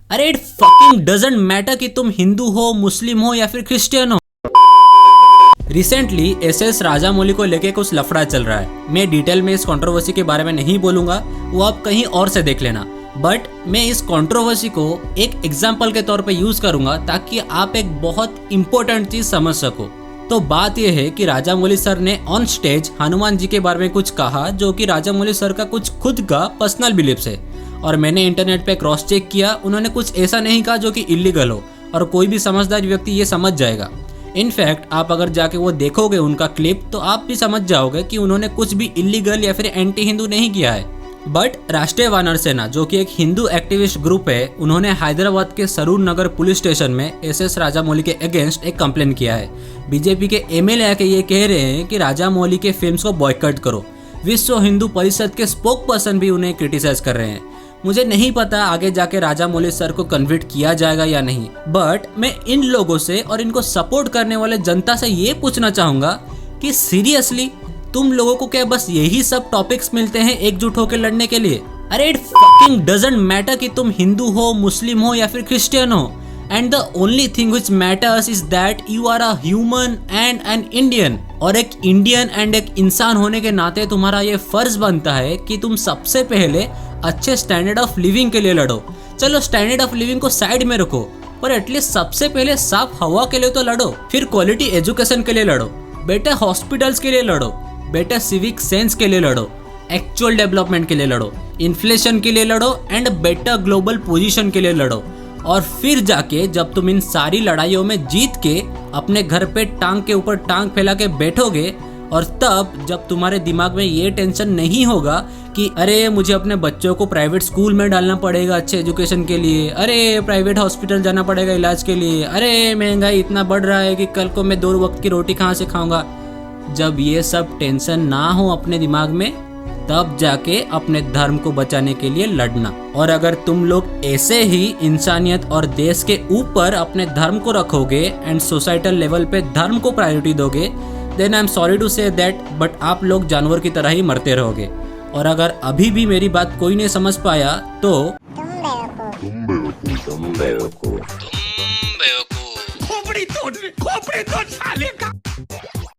अरे it fucking doesn't matter कि तुम हिंदू हो, मुस्लिम हो या फिर क्रिश्चियन हो। रिसेंटली एसएस राजामौली को लेके कुछ लफड़ा चल रहा है। मैं डिटेल में इस कंट्रोवर्सी के बारे में नहीं बोलूंगा, वो आप कहीं और से देख लेना। बट मैं इस कंट्रोवर्सी को एक एग्जाम्पल के तौर पे यूज करूंगा ताकि आप एक बहुत इंपॉर्टेंट चीज समझ सको। तो बात यह है कि राजामौली सर ने ऑन स्टेज हनुमान जी के बारे में कुछ कहा जो कि राजामौली सर का कुछ खुद का पर्सनल बिलीव्स है, और मैंने इंटरनेट पे क्रॉस चेक किया, उन्होंने कुछ ऐसा नहीं कहा जो कि इलीगल हो, और कोई भी समझदार व्यक्ति ये समझ जाएगा। इनफैक्ट आप अगर जाके वो देखोगे उनका क्लिप तो आप भी समझ जाओगे कि उन्होंने कुछ भी इलीगल या फिर एंटी हिंदू नहीं किया है। बट राष्ट्रीय वानर सेना जो कि एक हिंदू एक्टिविस्ट ग्रुप है, उन्होंने हैदराबाद के सरूर नगर पुलिस स्टेशन में एसएस राजामौली के अगेंस्ट एक कंप्लेन किया है। बीजेपी के एमएलए आके ये कह रहे हैं कि राजामौली के फिल्म्स को बॉयकॉट करो। विश्व हिंदू परिषद के स्पोक पर्सन भी उन्हें क्रिटिसाइज कर रहे हैं। मुझे नहीं पता आगे जाके राजामौली सर को कन्विट किया जाएगा या नहीं, बट मैं इन लोगों से और इनको सपोर्ट करने वाले जनता से ये पूछना चाहूंगा कि सीरियसली तुम लोगों को क्या बस यही सब टॉपिक्स मिलते हैं एकजुट होकर लड़ने के लिए? अरे इट फकिंग डजंट मैटर कि तुम हिंदू हो, मुस्लिम हो या फिर क्रिश्चियन हो, and the only thing which matters is that you are a human and an Indian. और एक इंडियन एंड एक इंसान होने के नाते तुम्हारा ये फर्ज बनता है कि तुम सबसे पहले अच्छे स्टैंडर्ड ऑफ लिविंग के लिए लड़ो। चलो स्टैंडर्ड ऑफ लिविंग को साइड में रखो, पर एटलीस्ट सबसे पहले साफ हवा के लिए तो लड़ो, फिर क्वालिटी एजुकेशन के लिए लड़ो, बेटर हॉस्पिटल्स के लिए लड़ो, बेटर सिविक सेंस के लिए लड़ो, एक्चुअल डेवलपमेंट के लिए लड़ो, इन्फ्लेशन के लिए लड़ो एंड बेटर ग्लोबल पोजीशन के लिए लड़ो। और फिर जाके जब तुम इन सारी लड़ाइयों में जीत के अपने घर पे टांग के ऊपर टांग फैला के बैठोगे, और तब जब तुम्हारे दिमाग में ये टेंशन नहीं होगा कि अरे मुझे अपने बच्चों को प्राइवेट स्कूल में डालना पड़ेगा अच्छे एजुकेशन के लिए, अरे प्राइवेट हॉस्पिटल जाना पड़ेगा इलाज के लिए, अरे महंगाई इतना बढ़ रहा है कि कल को मैं 2 वक्त की रोटी कहाँ से खाऊंगा, जब ये सब टेंशन ना हो अपने दिमाग में, तब जाके अपने धर्म को बचाने के लिए लड़ना। और अगर तुम लोग ऐसे ही इंसानियत और देश के ऊपर अपने धर्म को रखोगे एंड सोसाइटल लेवल पे धर्म को प्रायोरिटी दोगे, then I am sorry to say that, but आप लोग जानवर की तरह ही मरते रहोगे। और अगर अभी भी मेरी बात कोई नहीं समझ पाया तो तुम बेवकूफ खोपड़ी तोड़ साले।